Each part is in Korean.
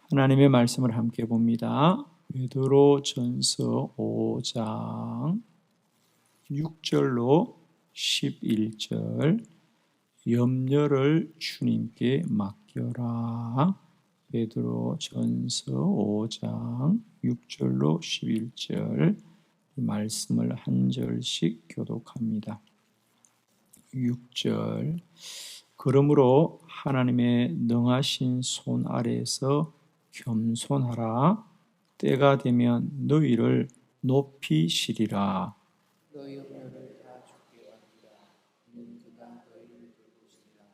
하나님의 말씀을 함께 봅니다. 베드로전서 5장 6절로 11절. 염려를 주님께 맡겨라. 베드로전서 5장 6절로 11절 말씀을 한 절씩 교독합니다. 6절. 그러므로 하나님의 능하신 손 아래에서 겸손하라. 때가 되면 너희를 높이시리라. 너희 염려를 다 주께 맡기라. 이는 그가 너희를 돌보시리라.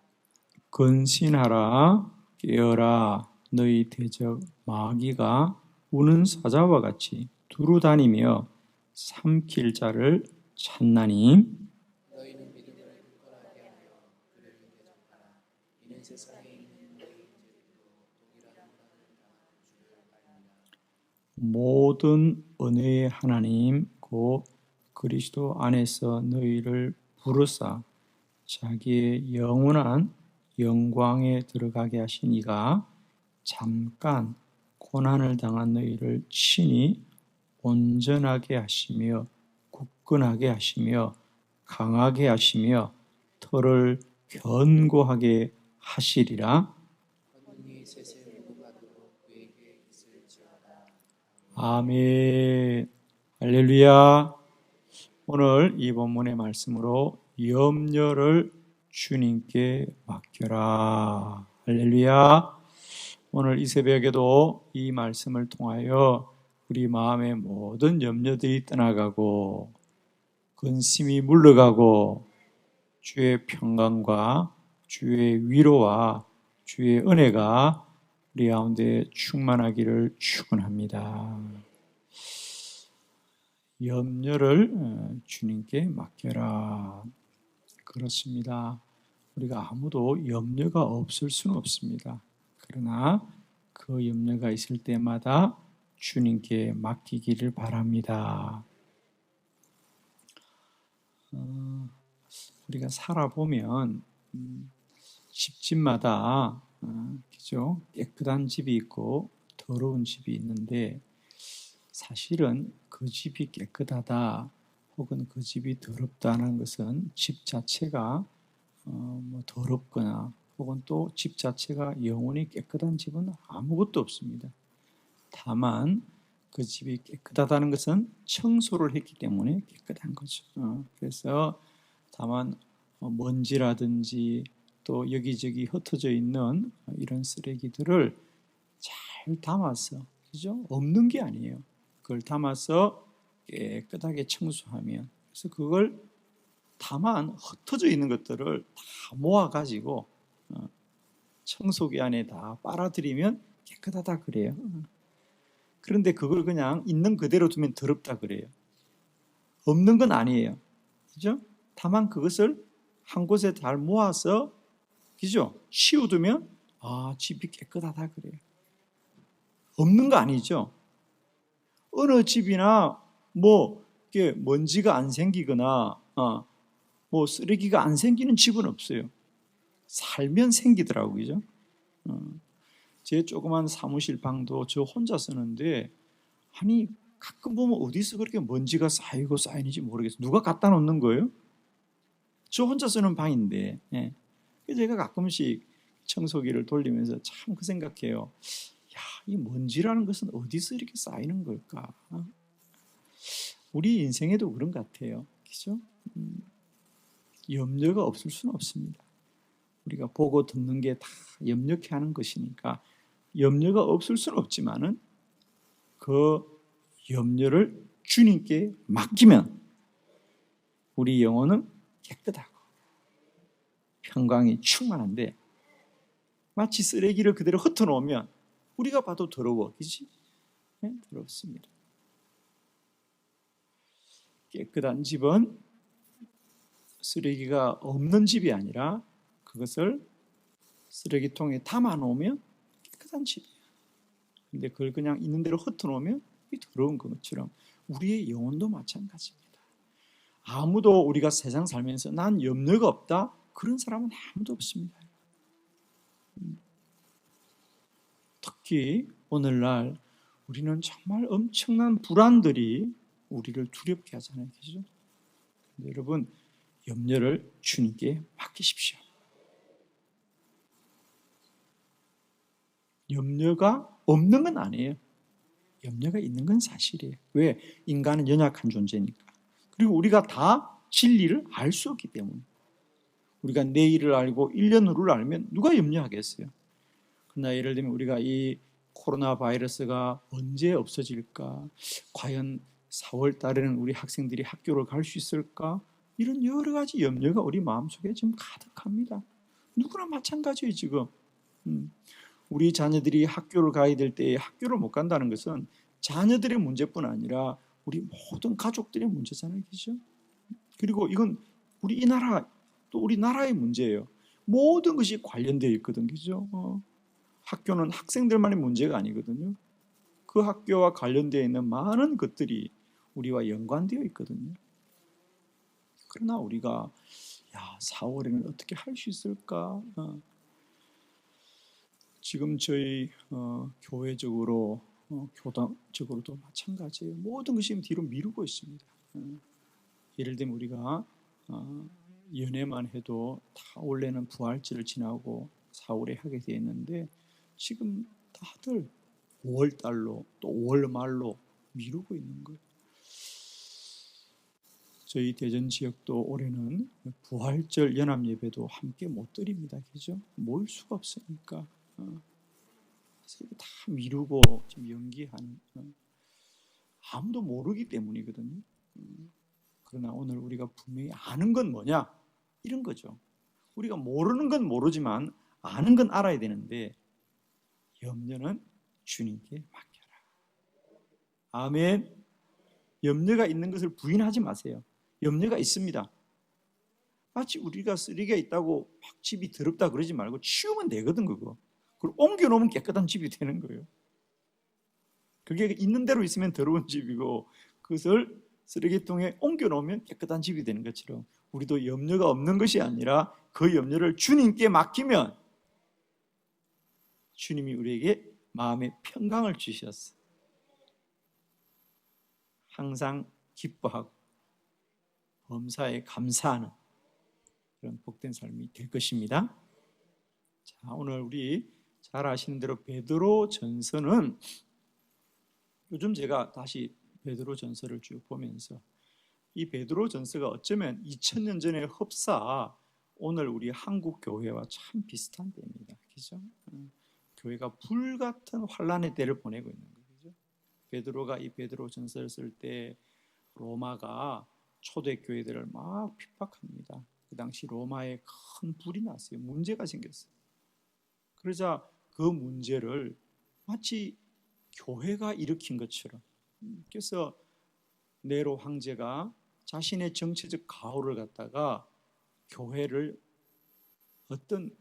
근신하라. 깨어라. 너희 대적 마귀가 우는 사자와 같이 두루 다니며 삼킬 자를 찾나니 너희는 믿음을 굳건하게 하며 그를 대적하라. 이는 세상에 있는 너희 인재들도 동일한 고난을 당하는 줄을 알미라. 모든 은혜의 하나님 곧 그리스도 안에서 너희를 부르사 자기의 영원한 영광에 들어가게 하신 이가 잠깐 고난을 당한 너희를 친히 온전하게 하시며 굳건하게 하시며 강하게 하시며 털을 견고하게 하시리라. 헌금이 세세를 구하도록 그에게 있을지어다. 아멘. 할렐루야. 오늘 이 본문의 말씀으로 염려를 주님께 맡겨라. 할렐루야. 오늘 이 새벽에도 이 말씀을 통하여 우리 마음의 모든 염려들이 떠나가고 근심이 물러가고 주의 평강과 주의 위로와 주의 은혜가 우리 가운데 충만하기를 축원합니다. 염려를 주님께 맡겨라. 그렇습니다. 우리가 아무도 염려가 없을 수는 없습니다. 그러나 그 염려가 있을 때마다 주님께 맡기기를 바랍니다. 우리가 살아보면 집집마다 그죠? 깨끗한 집이 있고 더러운 집이 있는데 사실은 그 집이 깨끗하다 혹은 그 집이 더럽다는 것은 집 자체가 더럽거나 혹은 또 집 자체가 영원히 깨끗한 집은 아무것도 없습니다. 다만 그 집이 깨끗하다는 것은 청소를 했기 때문에 깨끗한 거죠. 그래서 다만 먼지라든지 또 여기저기 흩어져 있는 이런 쓰레기들을 잘 담아서, 그죠? 없는 게 아니에요. 그걸 담아서 깨끗하게 청소하면, 그래서 그걸 다만 흩어져 있는 것들을 다 모아가지고 청소기 안에 다 빨아들이면 깨끗하다 그래요. 그런데 그걸 그냥 있는 그대로 두면 더럽다 그래요. 없는 건 아니에요. 그죠? 다만 그것을 한 곳에 잘 모아서, 그죠? 치워두면 집이 깨끗하다 그래요. 없는 거 아니죠? 어느 집이나 이게 먼지가 안 생기거나 쓰레기가 안 생기는 집은 없어요. 살면 생기더라고요. 그죠? 제 조그만 사무실 방도 저 혼자 쓰는데 아니 가끔 보면 어디서 그렇게 먼지가 쌓이는지 모르겠어요. 누가 갖다 놓는 거예요? 저 혼자 쓰는 방인데. 예. 제가 가끔씩 청소기를 돌리면서 참 그 생각해요. 이 먼지라는 것은 어디서 이렇게 쌓이는 걸까? 우리 인생에도 그런 것 같아요. 그죠? 염려가 없을 수는 없습니다. 우리가 보고 듣는 게 다 염려케 하는 것이니까 염려가 없을 수는 없지만은 그 염려를 주님께 맡기면 우리 영혼은 깨끗하고 평강이 충만한데 마치 쓰레기를 그대로 흩어놓으면 우리가 봐도 더러워, 그렇지? 네? 더럽습니다. 깨끗한 집은 쓰레기가 없는 집이 아니라 그것을 쓰레기통에 담아놓으면 깨끗한 집이에요. 근데 그걸 그냥 있는 대로 흩어놓으면 더러운 것처럼 우리의 영혼도 마찬가지입니다. 아무도 우리가 세상 살면서 난 염려가 없다 그런 사람은 아무도 없습니다. 특히 오늘날 우리는 정말 엄청난 불안들이 우리를 두렵게 하잖아요. 그죠? 근데 여러분, 염려를 주님께 맡기십시오. 염려가 없는 건 아니에요. 염려가 있는 건 사실이에요. 왜? 인간은 연약한 존재니까. 그리고 우리가 다 진리를 알 수 없기 때문에. 우리가 내일을 알고 1년 후를 알면 누가 염려하겠어요? 그러나 예를 들면 우리가 이 코로나 바이러스가 언제 없어질까? 과연 4월 달에는 우리 학생들이 학교를 갈 수 있을까? 이런 여러 가지 염려가 우리 마음속에 지금 가득합니다. 누구나 마찬가지예요, 지금. 우리 자녀들이 학교를 가야 될 때 학교를 못 간다는 것은 자녀들의 문제뿐 아니라 우리 모든 가족들의 문제잖아요. 그죠? 그리고 이건 우리 이 나라, 또 우리 나라의 문제예요. 모든 것이 관련되어 있거든. 그죠? 학교는 학생들만의 문제가 아니거든요. 그 학교와 관련되어 있는 많은 것들이 우리와 연관되어 있거든요. 그러나 우리가 4월에는 어떻게 할 수 있을까? 지금 저희 교회적으로 교단적으로도 마찬가지예요. 모든 것이 뒤로 미루고 있습니다. 예를 들면 우리가 연애만 해도 다 원래는 부활절을 지나고 4월에 하게 되어 있는데 지금 다들 5월 달로 또 5월 말로 미루고 있는 거예요. 저희 대전 지역도 올해는 부활절 연합 예배도 함께 못 드립니다. 그죠? 모일 수가 없으니까. 그래서 이거 다 미루고 좀 연기하는, 아무도 모르기 때문이거든요. 그러나 오늘 우리가 분명히 아는 건 뭐냐? 이런 거죠. 우리가 모르는 건 모르지만 아는 건 알아야 되는데 염려는 주님께 맡겨라. 아멘. 염려가 있는 것을 부인하지 마세요. 염려가 있습니다. 마치 우리가 쓰레기가 있다고 막 집이 더럽다 그러지 말고 치우면 되거든, 그거. 그리고 옮겨놓으면 깨끗한 집이 되는 거예요. 그게 있는 대로 있으면 더러운 집이고 그것을 쓰레기통에 옮겨놓으면 깨끗한 집이 되는 것처럼 우리도 염려가 없는 것이 아니라 그 염려를 주님께 맡기면 주님이 우리에게 마음의 평강을 주셨어. 항상 기뻐하고 범사에 감사하는 그런 복된 삶이 될 것입니다. 자, 오늘 우리 잘 아시는 대로 베드로 전서는 요즘 제가 다시 베드로 전서를 쭉 보면서 이 베드로 전서가 어쩌면 2000년 전의 흡사 오늘 우리 한국 교회와 참 비슷한 때입니다. 그죠? 교회가 불같은 환란의 때를 보내고 있는 거죠. 베드로가 이 베드로 전서를 쓸 때 로마가 초대교회들을 막 핍박합니다. 그 당시 로마에 큰 불이 났어요. 문제가 생겼어요. 그러자 그 문제를 마치 교회가 일으킨 것처럼, 그래서 네로 황제가 자신의 정치적 가호를 갖다가 교회를 어떤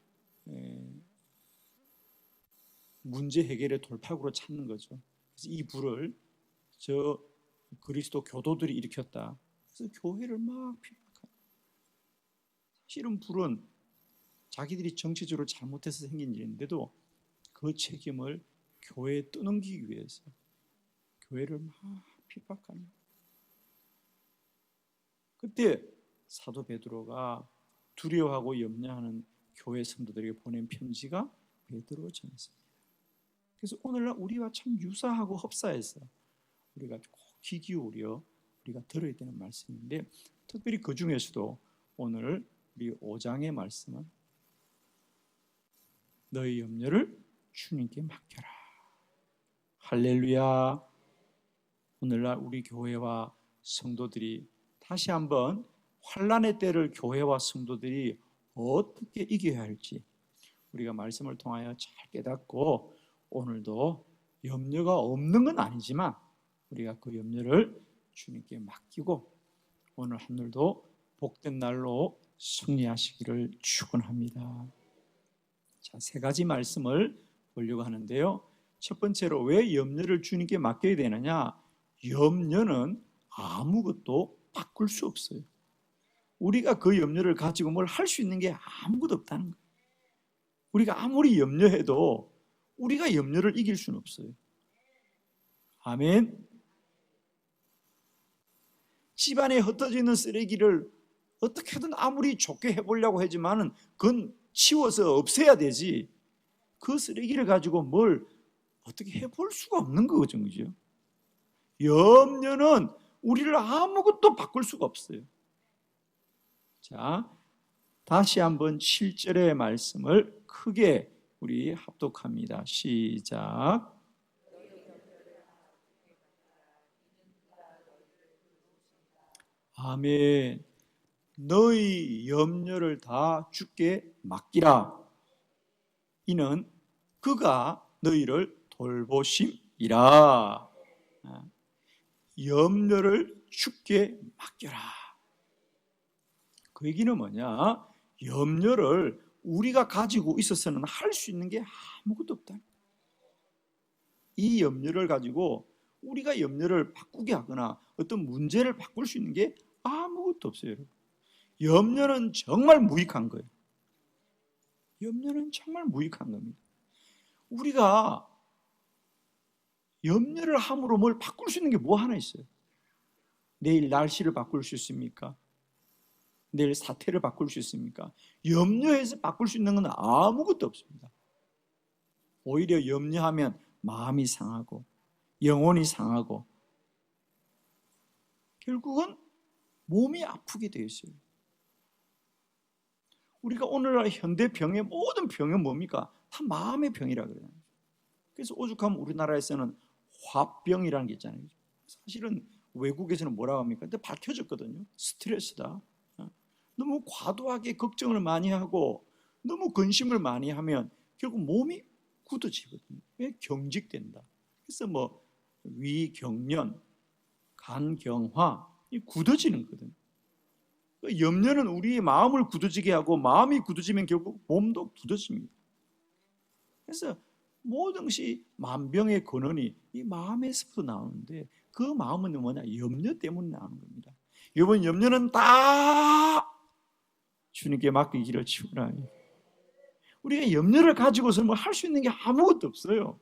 문제 해결의 돌파구로 찾는 거죠. 그래서 이 불을 저 그리스도 교도들이 일으켰다. 그래서 교회를 막 핍박합니다. 실은 불은 자기들이 정치적으로 잘못해서 생긴 일인데도 그 책임을 교회에 떠넘기기 위해서 교회를 막 핍박하는. 그때 사도 베드로가 두려워하고 염려하는 교회 성도들에게 보낸 편지가 베드로 전서입니다. 그래서 오늘날 우리와 참 유사하고 흡사해서 우리가 꼭 귀 기울여 우리가 들어야 되는 말씀인데, 특별히 그 중에서도 오늘 우리 5장의 말씀은 너희 염려를 주님께 맡겨라. 할렐루야. 오늘날 우리 교회와 성도들이 다시 한번 환란의 때를 교회와 성도들이 어떻게 이겨야 할지 우리가 말씀을 통하여 잘 깨닫고 오늘도 염려가 없는 건 아니지만 우리가 그 염려를 주님께 맡기고 오늘 하늘도 복된 날로 승리하시기를 축원합니다. 자, 세 가지 말씀을 보려고 하는데요. 첫 번째로 왜 염려를 주님께 맡겨야 되느냐? 염려는 아무것도 바꿀 수 없어요. 우리가 그 염려를 가지고 뭘 할 수 있는 게 아무것도 없다는 거예요. 우리가 아무리 염려해도 우리가 염려를 이길 수는 없어요. 아멘. 집안에 흩어져 있는 쓰레기를 어떻게든 아무리 좋게 해보려고 하지만은 그건 치워서 없애야 되지. 그 쓰레기를 가지고 뭘 어떻게 해볼 수가 없는 거죠, 그죠? 염려는 우리를 아무것도 바꿀 수가 없어요. 자, 다시 한번 7절의 말씀을 크게 우리 합독합니다. 시작. 아멘. 너희 염려를 다 주께 맡기라. 이는 그가 너희를 돌보심이라. 염려를 주께 맡겨라. 그 얘기는 뭐냐? 염려를 우리가 가지고 있어서는 할 수 있는 게 아무것도 없다. 이 염려를 가지고 우리가 염려를 바꾸게 하거나 어떤 문제를 바꿀 수 있는 게 아무것도 없어요, 여러분. 염려는 정말 무익한 거예요. 염려는 정말 무익한 겁니다. 우리가 염려를 함으로 뭘 바꿀 수 있는 게 뭐 하나 있어요? 내일 날씨를 바꿀 수 있습니까? 내일 사태를 바꿀 수 있습니까? 염려해서 바꿀 수 있는 건 아무것도 없습니다. 오히려 염려하면 마음이 상하고 영혼이 상하고 결국은 몸이 아프게 되어 있어요. 우리가 오늘날 현대병의 모든 병은 뭡니까? 다 마음의 병이라 그래요. 그래서 오죽하면 우리나라에서는 화병이라는 게 있잖아요. 사실은 외국에서는 뭐라고 합니까? 근데 밝혀졌거든요. 스트레스다. 너무 과도하게 걱정을 많이 하고 너무 근심을 많이 하면 결국 몸이 굳어지거든요. 경직된다. 그래서 뭐 위경련, 간경화, 굳어지는 거거든요. 염려는 우리의 마음을 굳어지게 하고 마음이 굳어지면 결국 몸도 굳어집니다. 그래서 모든 것이 만병의 근원이 이 마음에서부터 나오는데 그 마음은 뭐냐? 염려 때문에 나오는 겁니다. 여러분, 염려는 다 주님께 맡기기를 치우라. 우리가 염려를 가지고서 뭐 할 수 있는 게 아무것도 없어요.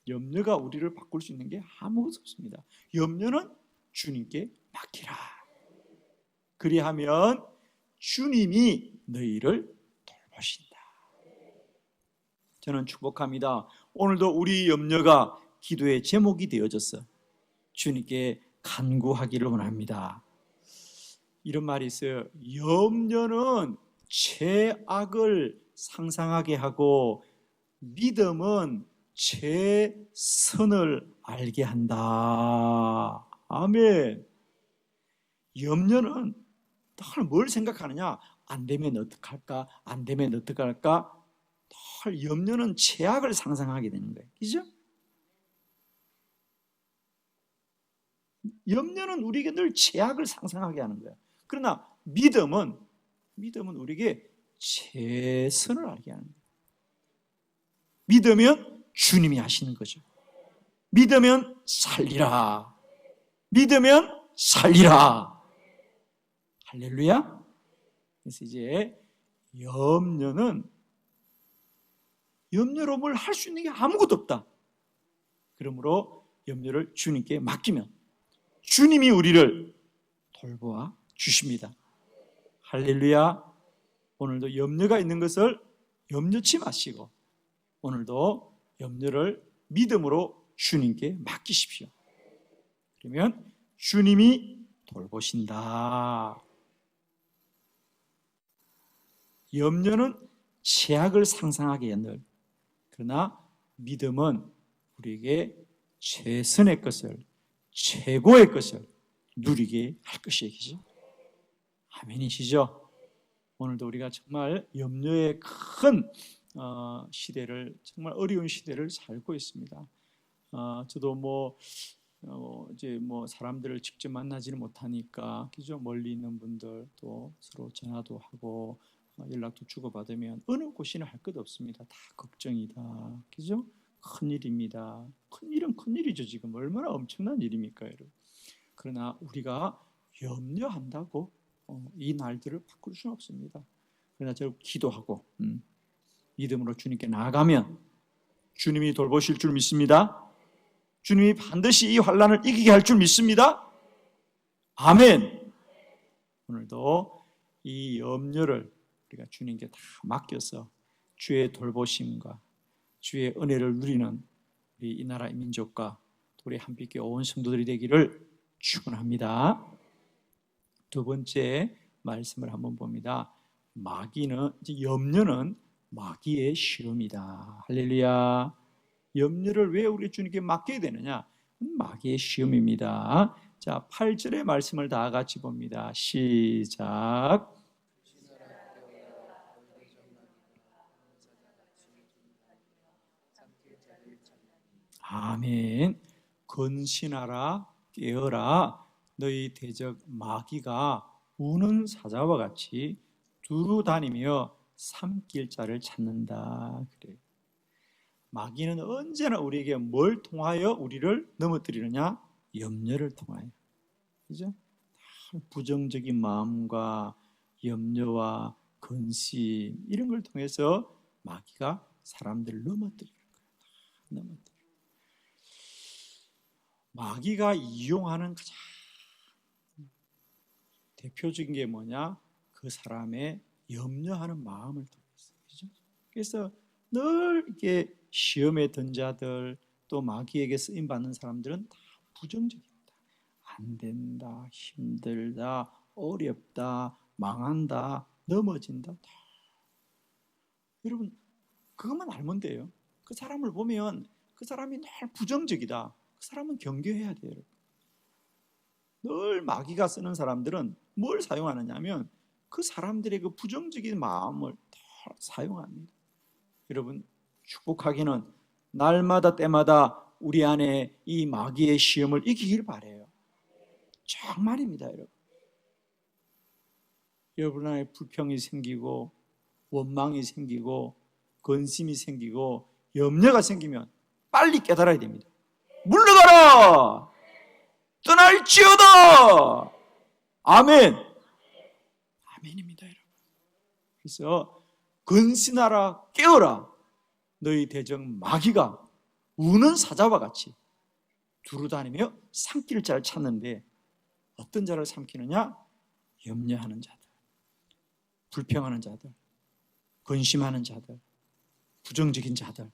염려가 우리를 바꿀 수 있는 게 아무것도 없습니다. 염려는 주님께 맡기라. 그리하면 주님이 너희를 돌보신다. 저는 축복합니다. 오늘도 우리 염려가 기도의 제목이 되어졌어. 주님께 간구하기를 원합니다. 이런 말이 있어요. 염려는 죄악을 상상하게 하고 믿음은 최선을 알게 한다. 아멘. 염려는 늘 뭘 생각하느냐? 안 되면 어떡할까? 안 되면 어떡할까? 늘 염려는 최악을 상상하게 되는 거예요. 그죠? 염려는 우리에게 늘 최악을 상상하게 하는 거예요. 그러나 믿음은 우리에게 최선을 알게 하는 거예요. 믿으면 주님이 하시는 거죠. 믿으면 살리라. 믿으면 살리라. 할렐루야. 그래서 이제 염려로 뭘 할 수 있는 게 아무것도 없다. 그러므로 염려를 주님께 맡기면 주님이 우리를 돌보아 주십니다. 할렐루야. 오늘도 염려가 있는 것을 염려치 마시고 오늘도 염려를 믿음으로 주님께 맡기십시오. 그러면 주님이 돌보신다. 염려는 최악을 상상하게 하는, 그러나 믿음은 우리에게 최선의 것을, 최고의 것을 누리게 할 것이죠. 아멘이시죠? 오늘도 우리가 정말 염려의 큰 시대를, 정말 어려운 시대를 살고 있습니다. 저도 이제 사람들을 직접 만나지는 못하니까, 그죠? 멀리 있는 분들 또 서로 전화도 하고 연락도 주고받으면 어느 곳이나 할 것 없습니다. 다 걱정이다, 그죠? 큰일입니다. 큰일은 큰일이죠. 지금 얼마나 엄청난 일입니까, 여러분? 그러나 우리가 염려한다고 이 날들을 바꿀 수는 없습니다. 그러나 저 기도하고 믿음으로 주님께 나아가면 주님이 돌보실 줄 믿습니다. 주님이 반드시 이 환난을 이기게 할 줄 믿습니다. 아멘. 오늘도 이 염려를 우리가 주님께 다 맡겨서 주의 돌보심과 주의 은혜를 누리는 우리 이 나라의 민족과 우리 함께 온 성도들이 되기를 축원합니다. 두 번째 말씀을 한번 봅니다. 염려는 마귀의 시험이다. 할렐루야. 염려를 왜 우리 주님께 맡겨야 되느냐? 마귀의 시험입니다. 자, 8절의 말씀을 다 같이 봅니다. 시작. 아멘. 근신하라, 깨어라. 너희 대적 마귀가 우는 사자와 같이 두루 다니며 삼킬 자를 찾는다. 그래요. 마귀는 언제나 우리에게 뭘 통하여 우리를 넘어뜨리느냐? 염려를 통하여. 그죠? 부정적인 마음과 염려와 근심 이런 걸 통해서 마귀가 사람들을 넘어뜨리는 거예요. 넘어뜨려. 마귀가 이용하는 가장 대표적인 게 뭐냐? 그 사람의 염려하는 마음을 통해서. 그죠? 그래서 늘 이렇게 시험에 든 자들 또 마귀에게 쓰임 받는 사람들은 다 부정적입니다. 안 된다, 힘들다, 어렵다, 망한다, 넘어진다. 다. 여러분 그것만 알면 돼요. 그 사람을 보면 그 사람이 늘 부정적이다. 그 사람은 경계해야 돼요. 늘 마귀가 쓰는 사람들은 뭘 사용하느냐 하면 그 사람들의 그 부정적인 마음을 다 사용합니다. 여러분 축복하기는 날마다 때마다 우리 안에 이 마귀의 시험을 이기길 바라요. 정말입니다. 여러분. 여러분 안에 불평이 생기고 원망이 생기고 근심이 생기고 염려가 생기면 빨리 깨달아야 됩니다. 물러가라! 떠날지어다! 아멘! 아멘입니다. 여러분. 그래서 근신하라, 깨어라. 너희 대적 마귀가 우는 사자와 같이 두루다니며 삼킬 자를 찾는데 어떤 자를 삼키느냐? 염려하는 자들, 불평하는 자들, 근심하는 자들, 부정적인 자들.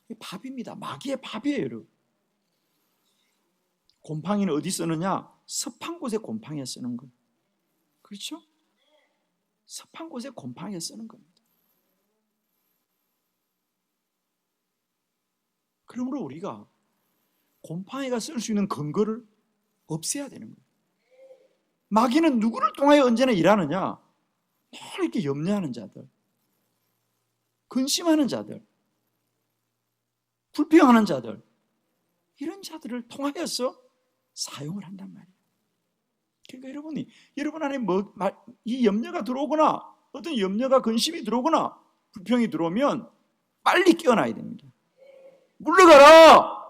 이게 밥입니다. 마귀의 밥이에요. 여러분. 곰팡이는 어디 쓰느냐? 습한 곳에 곰팡이에 쓰는 거예요. 그렇죠? 습한 곳에 곰팡이에 쓰는 겁니다. 그러므로 우리가 곰팡이가 쓸 수 있는 근거를 없애야 되는 거예요. 마귀는 누구를 통하여 언제나 일하느냐? 늘 이렇게 염려하는 자들, 근심하는 자들, 불평하는 자들, 이런 자들을 통하여서 사용을 한단 말이에요. 그러니까 여러분 안에 이 염려가 들어오거나 어떤 염려가 근심이 들어오거나 불평이 들어오면 빨리 깨어나야 됩니다. 물러가라!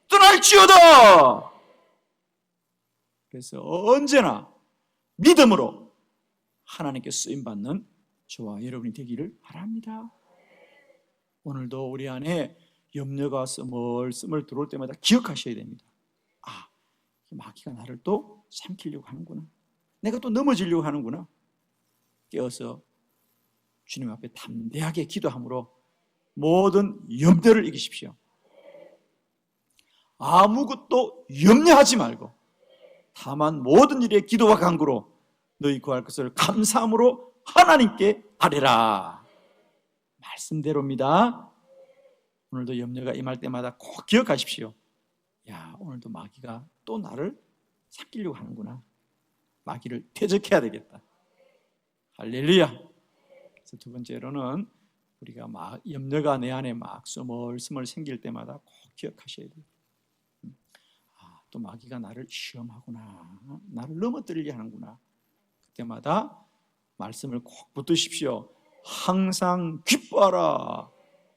떠날지어다! 그래서 언제나 믿음으로 하나님께 쓰임받는 저와 여러분이 되기를 바랍니다. 오늘도 우리 안에 염려가 스멀스멀 들어올 때마다 기억하셔야 됩니다. 아, 마귀가 나를 또 삼키려고 하는구나. 내가 또 넘어지려고 하는구나. 깨어서 주님 앞에 담대하게 기도함으로 모든 염려를 이기십시오. 아무것도 염려하지 말고 다만 모든 일에 기도와 간구로 너희 구할 것을 감사함으로 하나님께 아뢰라. 말씀대로입니다. 오늘도 염려가 임할 때마다 꼭 기억하십시오. 야, 오늘도 마귀가 또 나를 삼키려고 하는구나. 마귀를 퇴적해야 되겠다. 할렐루야. 그래서 두 번째로는 우리가 염려가 내 안에 막 스멀스멀 생길 때마다 꼭 기억하셔야 돼요. 또 마귀가 나를 시험하구나. 나를 넘어뜨리려 하는구나. 그때마다 말씀을 꼭 붙드십시오. 항상 기뻐하라.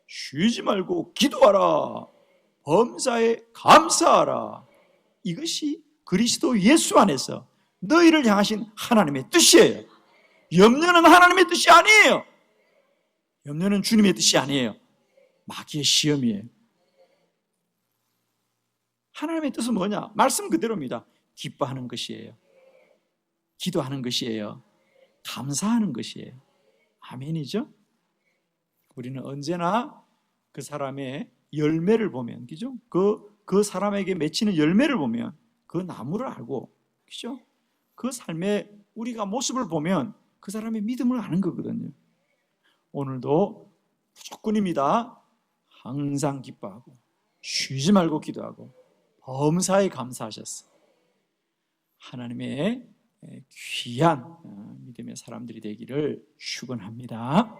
쉬지 말고 기도하라. 범사에 감사하라. 이것이 그리스도 예수 안에서 너희를 향하신 하나님의 뜻이에요. 염려는 하나님의 뜻이 아니에요. 염려는 주님의 뜻이 아니에요. 마귀의 시험이에요. 하나님의 뜻은 뭐냐? 말씀 그대로입니다. 기뻐하는 것이에요. 기도하는 것이에요. 감사하는 것이에요. 아멘이죠? 우리는 언제나 그 사람의 열매를 보면, 그죠? 그 사람에게 맺히는 열매를 보면 그 나무를 알고, 그죠? 그 삶의 우리가 모습을 보면 그 사람의 믿음을 아는 거거든요. 오늘도 무조건입니다. 항상 기뻐하고 쉬지 말고 기도하고 범사에 감사하셨어. 하나님의 귀한 믿음의 사람들이 되기를 축원합니다.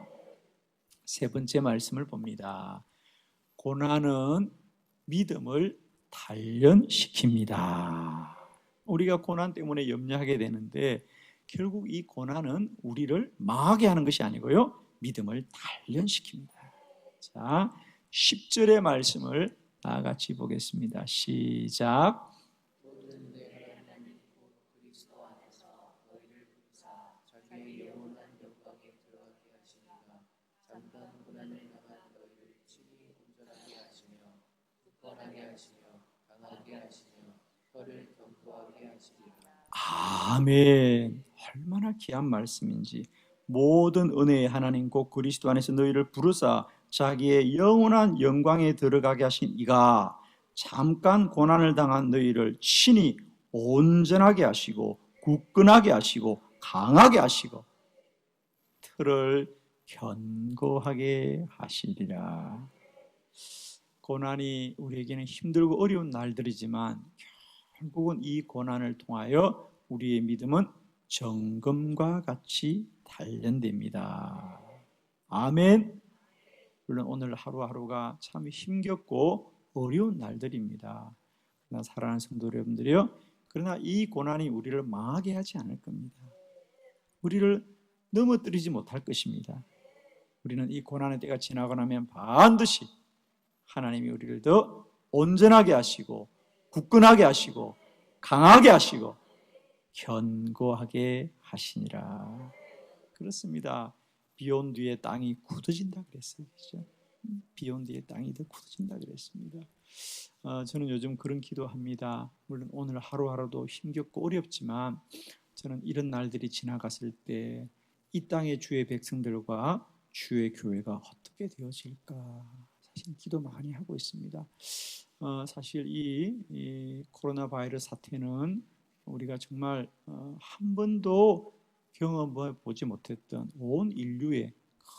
세 번째 말씀을 봅니다. 고난은 믿음을 단련시킵니다. 우리가 고난 때문에 염려하게 되는데 결국 이 고난은 우리를 망하게 하는 것이 아니고요, 믿음을 단련시킵니다. 자, 10절의 말씀을 다 같이 보겠습니다. 시작. 모든 내가 하나님 곧 그리스도 안에서 너희를 부르사 자기의 영원한 영광에 들어가게 하시니가 잠깐 고난을 당한 너희를 친히 온전하게 하시며 굳건하게 하시며 강하게 하시며 혀를 견고하게 하시리라. 아멘. 얼마나 귀한 말씀인지. 모든 은혜의 하나님 곧 그리스도 안에서 너희를 부르사 자기의 영원한 영광에 들어가게 하신 이가 잠깐 고난을 당한 너희를 친히 온전하게 하시고 굳건하게 하시고 강하게 하시고 틀을 견고하게 하시리라. 고난이 우리에게는 힘들고 어려운 날들이지만 결국은 이 고난을 통하여 우리의 믿음은 정금과 같이 단련됩니다. 아멘. 물론 오늘 하루하루가 참 힘겹고 어려운 날들입니다. 그러나 사랑하는 성도 여러분들이요, 그러나 이 고난이 우리를 망하게 하지 않을 겁니다. 우리를 넘어뜨리지 못할 것입니다. 우리는 이 고난의 때가 지나고 나면 반드시 하나님이 우리를 더 온전하게 하시고 굳건하게 하시고 강하게 하시고 견고하게 하시니라. 그렇습니다. 비온 뒤에 땅이 굳어진다 그랬어요. 그렇죠? 비온 뒤에 땅이 더 굳어진다 그랬습니다. 저는 요즘 그런 기도합니다. 물론 오늘 하루하루도 힘겹고 어렵지만 저는 이런 날들이 지나갔을 때 이 땅의 주의 백성들과 주의 교회가 어떻게 되어질까 사실 기도 많이 하고 있습니다. 사실 이 코로나 바이러스 사태는 우리가 정말 한 번도 경험해 보지 못했던 온 인류의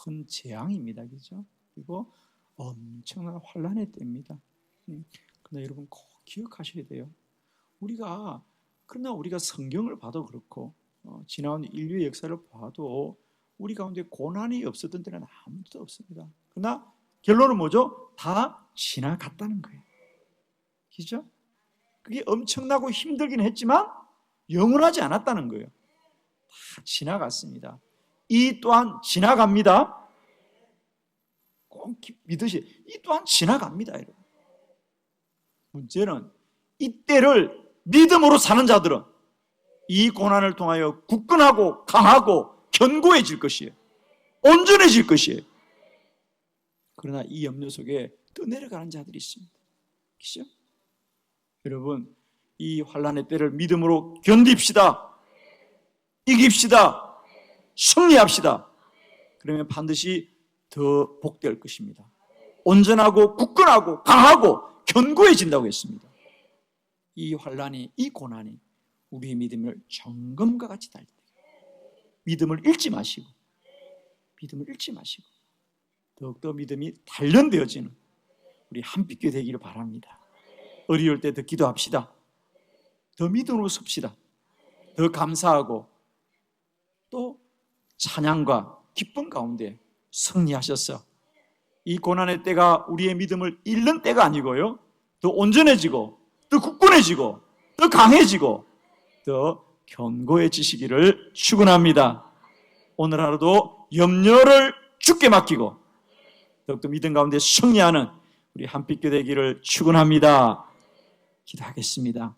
큰 재앙입니다. 그죠? 그리고 엄청난 환란의 때입니다. 그러나 여러분 꼭 기억하셔야 돼요. 그러나 우리가 성경을 봐도 그렇고 지나온 인류의 역사를 봐도 우리 가운데 고난이 없었던 때는 아무도 없습니다. 그러나 결론은 뭐죠? 다 지나갔다는 거예요. 그죠? 그게 엄청나고 힘들긴 했지만 영원하지 않았다는 거예요. 다 지나갔습니다. 이 또한 지나갑니다. 꼭 믿으시. 이 또한 지나갑니다, 여러분. 문제는 이때를 믿음으로 사는 자들은 이 고난을 통하여 굳건하고 강하고 견고해질 것이에요. 온전해질 것이에요. 그러나 이 염려 속에 떠내려가는 자들이 있습니다. 그렇죠? 여러분, 이 환난의 때를 믿음으로 견딥시다. 이깁시다. 승리합시다. 그러면 반드시 더 복될 것입니다. 온전하고 굳건하고 강하고 견고해진다고 했습니다. 이 환난이, 이 고난이 우리의 믿음을 정금과 같이 달게 돼요. 믿음을 잃지 마시고 더욱더 믿음이 단련되어지는 우리 한빛교회 되기를 바랍니다. 어려울 때 더 기도합시다. 더 믿음으로 섭시다. 더 감사하고 또 찬양과 기쁨 가운데 승리하셨어. 이 고난의 때가 우리의 믿음을 잃는 때가 아니고요, 더 온전해지고 더 굳건해지고 더 강해지고 더 견고해지시기를 축원합니다. 오늘 하루도 염려를 주께 맡기고 더욱더 믿음 가운데 승리하는 우리 한빛교회 되기를 축원합니다. 기도하겠습니다.